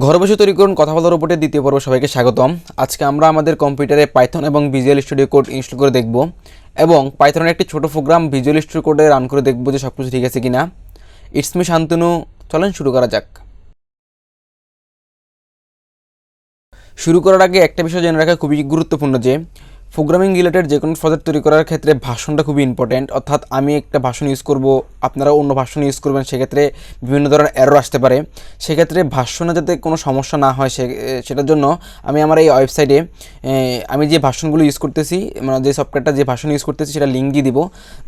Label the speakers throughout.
Speaker 1: ঘর বসে তৈরি করুন কথা বলার উপরে দ্বিতীয় পর্ব সবাইকে স্বাগতম। আজকে আমরা আমাদের কম্পিউটারে পাইথন এবং ভিজুয়াল স্টুডিও কোড ইনস্টল করে দেখব এবং পাইথনের একটি ছোট প্রোগ্রাম ভিজুয়াল স্টুডিও কোডে রান করে দেখব যে সব কিছু ঠিক আছে কিনা। ইটস মি শান্তনু, চলেন শুরু করা যাক। শুরু করার আগে একটা বিষয় জেনে রাখা খুবই গুরুত্বপূর্ণ যে প্রোগ্রামিং রিলেটেড যে কোনো প্রজেক্ট তৈরি করার ক্ষেত্রে ভাষণটা খুবই ইম্পর্ট্যান্ট। অর্থাৎ আমি একটা ভাষণ ইউজ করব, আপনারা অন্য ভাষণ ইউজ করবেন, সেক্ষেত্রে বিভিন্ন ধরনের এরর আসতে পারে। সেক্ষেত্রে ভাষণে যাতে কোনো সমস্যা না হয় সেটার জন্য আমি আমার এই ওয়েবসাইটে আমি যে ভাষণগুলো ইউজ করতেছি, মানে যে সফটওয়্যারটা যে ভাষণ ইউজ করতেছি সেটা লিঙ্ক দিয়ে দিব।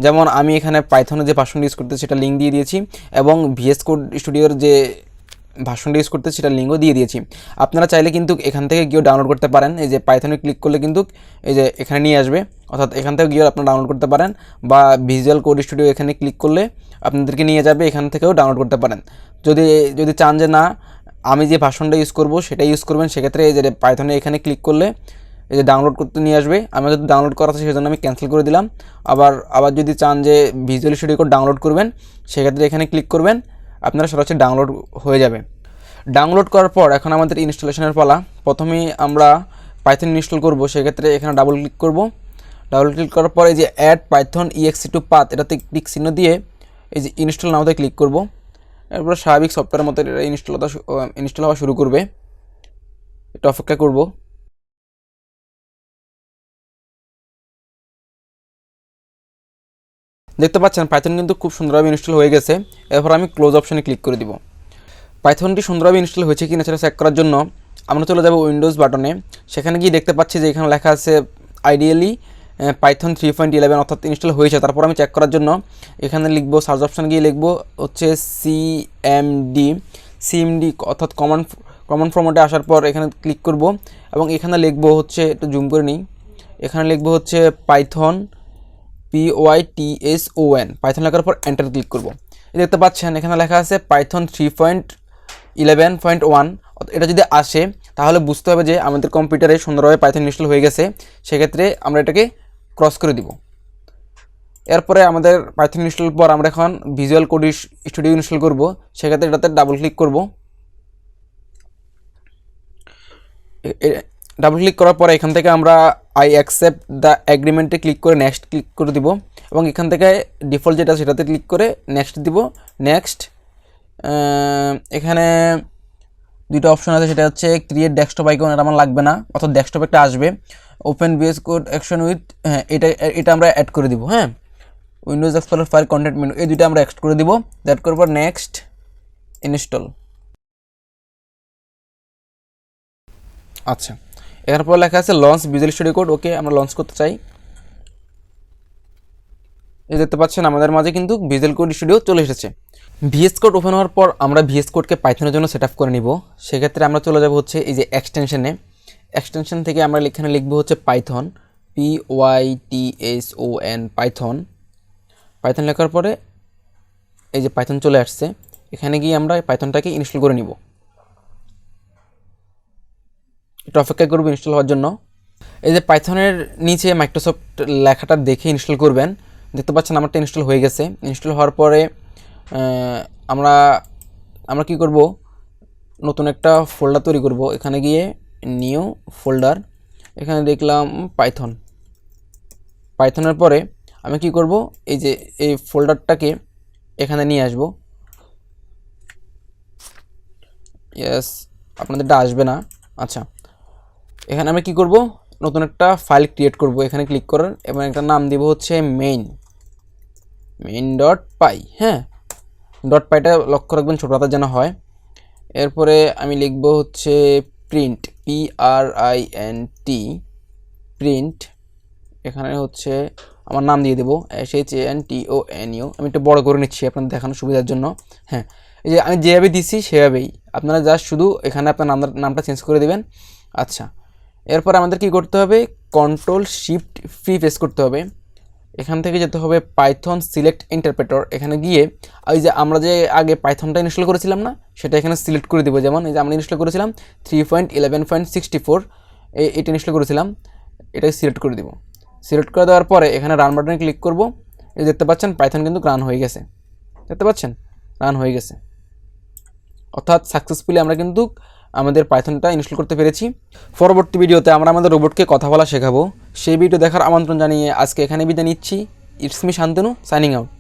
Speaker 1: যেমন আমি এখানে পাইথনে যে ভাষণ ইউজ করতেছি সেটা লিঙ্ক দিয়ে দিয়েছি এবং ভিএস কোড স্টুডিওর যে ভাষণটা ইউজ করতে সেটা লিঙ্কও দিয়ে দিয়েছি। আপনারা চাইলে কিন্তু এখান থেকে গিয়েও ডাউনলোড করতে পারেন। এই যে পাইথনে ক্লিক করলে কিন্তু এই যে এখানে নিয়ে আসবে, অর্থাৎ এখান থেকে গিয়েও আপনারা ডাউনলোড করতে পারেন, বা ভিজুয়াল কোড স্টুডিও এখানে ক্লিক করলে আপনাদেরকে নিয়ে যাবে, এখান থেকেও ডাউনলোড করতে পারেন। যদি চান যে না আমি যে ভাষণটা ইউজ করব সেটা ইউজ করবেন, সেক্ষেত্রে এই যে পাইথনে এখানে ক্লিক করলে এই যে ডাউনলোড করতে নিয়ে আসবে। আমি যদি ডাউনলোড করা আছে সেজন্য আমি ক্যান্সেল করে দিলাম। আবার যদি চান যে ভিজুয়াল স্টুডিও কোড ডাউনলোড করবেন, সেক্ষেত্রে এখানে ক্লিক করবেন, আপনারা সরাসরি ডাউনলোড হয়ে যাবে। ডাউনলোড করার পর এখন আমাদের ইনস্টলেশনের পালা। প্রথমেই আমরা পাইথন ইনস্টল করব, সেক্ষেত্রে এখানে ডাবল ক্লিক করব। ডাবল ক্লিক করার পর এই যে add Python exe to path এটাতে ক্লিক চিহ্ন দিয়ে এই যে ইনস্টল নাওতে ক্লিক করব। এরপর স্বাভাবিক সফটওয়্যারের মতো এটা ইনস্টল হওয়া শুরু করবে। এটা অপেক্ষা করব। দেখতে পাচ্ছেন পাইথন কিন্তু খুব সুন্দরভাবে ইনস্টল হয়ে গেছে। এরপর আমি ক্লোজ অপশনে ক্লিক করে দিব। পাইথনটি সুন্দরভাবে ইনস্টল হয়েছে কিনা সেটা চেক করার জন্য আমরা চলে যাব উইন্ডোজ বাটনে। সেখানে গিয়ে দেখতে পাচ্ছি যে এখানে লেখা আছে আইডিয়ালি পাইথন 3.11 অর্থাৎ ইনস্টল হয়েছে। তারপর আমি চেক করার জন্য এখানে লিখব, সার্চ অপশানে গিয়ে লিখব হচ্ছে সিএমডি অর্থাৎ কমন ফরম্যাটে আসার পর এখানে ক্লিক করব এবং এখানে লিখব হচ্ছে, একটু জুম করে নিই, এখানে লিখব হচ্ছে পাইথন PYTHON। পাইথন লেখার পর এন্টার ক্লিক করব। দেখতে পাচ্ছেন এখানে লেখা আছে পাইথন 3.11.1। এটা যদি আসে তাহলে বুঝতে হবে যে আমাদের কম্পিউটারে সুন্দরভাবে পাইথন ইনস্টল হয়ে গেছে। সেক্ষেত্রে আমরা এটাকে ক্রস করে দিব। এরপরে আমাদের পাইথন ইনস্টল পর আমরা এখন ভিজুয়াল কোড স্টুডিও ইনস্টল করব। সেক্ষেত্রে এটাতে ডাবল ক্লিক করব। ডাবল ক্লিক করার পরে এখান থেকে আমরা আই অ্যাকসেপ্ট দ্য এগ্রিমেন্টে ক্লিক করে নেক্সট ক্লিক করে দিব এবং এখান থেকে ডিফল্ট যেটা সেটাতে ক্লিক করে নেক্সট দিব। নেক্সট এখানে দুইটা অপশন আছে, সেটা হচ্ছে ক্রিয়েট ডেস্কটপ আইকন, এটা আমার লাগবে না, অর্থাৎ ডেস্কটপ একটা আসবে। Open VS code action with, হ্যাঁ এটা আমরা অ্যাড করে দিব। হ্যাঁ, Windows Explorer file content menu, এই দুইটা আমরা অ্যাড করে দিব। দ্যাট করার পর নেক্সট ইনস্টল। আচ্ছা, এরপর লেখা আছে লঞ্চ ভিজুয়াল স্টুডিও কোড। ওকে, আমরা লঞ্চ করতে চাই। এই দেখতে পাচ্ছেন আমাদের মাঝে কিন্তু ভিজুয়াল কোড স্টুডিও চলে এসেছে। ভিএস কোড ওপেন হওয়ার পর আমরা ভিএস কোডকে পাইথনের জন্য সেট আপ করে নিব। সেক্ষেত্রে আমরা চলে যাব হচ্ছে এই যে এক্সটেনশন থেকে আমরা এখানে লিখব হচ্ছে পাইথন PYTHON পাইথন লেখার পরে এই যে পাইথন চলে আসছে। এখানে গিয়ে আমরা পাইথনটাকে ইনস্টল করে নিব। এটা অপেক্ষা করব ইনস্টল হওয়ার জন্য। এই যে পাইথনের নিচে মাইক্রোসফট লেখাটা দেখে ইনস্টল করবেন। দেখতে পাচ্ছেন আমারটা ইনস্টল হয়ে গেছে। ইনস্টল হওয়ার পরে আমরা কি করব, নতুন একটা ফোল্ডার তৈরি করব। এখানে গিয়ে নিউ ফোল্ডার, এখানে দেখলাম পাইথনের পরে আমি কি করব, এই যে এই ফোল্ডারটাকে এখানে নিয়ে আসব। ইয়েস, আপনাদেরটা আসবে না। আচ্ছা, এখানে আমি কি করব, নতুন একটা ফাইল ক্রিয়েট করব। এখানে ক্লিক করার এবং একটা নাম দিব হচ্ছে main.py। হ্যাঁ, ডট পাইটা লক্ষ্য রাখবেন ছোট হাতের যেন হয়। এরপরে আমি লিখব হচ্ছে প্রিন্ট প্রিন্ট, এখানে হচ্ছে আমার নাম দিয়ে দেবো SHANTONU। আমি একটু বড় করে নিচ্ছি আপনাদের দেখানোর সুবিধার জন্য। হ্যাঁ, এই যে আমি যেভাবে দিচ্ছি সেভাবেই আপনারা জাস্ট শুধু এখানে আপনার নামটা চেঞ্জ করে দেবেন। আচ্ছা, এরপর আমাদের কি করতে হবে, Ctrl+Shift প্রেস করতে হবে। এখান থেকে যেতে হবে পাইথন সিলেক্ট ইন্টারপ্রেটর। এখানে গিয়ে ওই যে আমরা যে আগে পাইথনটা ইনস্টল করেছিলাম না, সেটা এখানে সিলেক্ট করে দিব। যেমন এই যে আমরা ইনস্টল করেছিলাম 3.11.64, এটা ইনস্টল করেছিলাম, এটাকে সিলেক্ট করে দিব। সিলেক্ট করে দেওয়ার পরে এখানে রান বাটনে ক্লিক করব। এই দেখতে পাচ্ছেন পাইথন কিন্তু রান হয়ে গেছে। দেখতে পাচ্ছেন রান হয়ে গেছে, অর্থাৎ সাকসেসফুলি আমরা কিন্তু আমাদের পাইথনটা ইনস্টল করতে পেরেছি। পরবর্তী ভিডিওতে আমরা আমাদের রোবটকে কথা বলা শেখাবো। সেই ভিডিও দেখার আমন্ত্রণ জানিয়ে আজকে এখানে বিদায় নিচ্ছি। It's me Shantanu, signing out.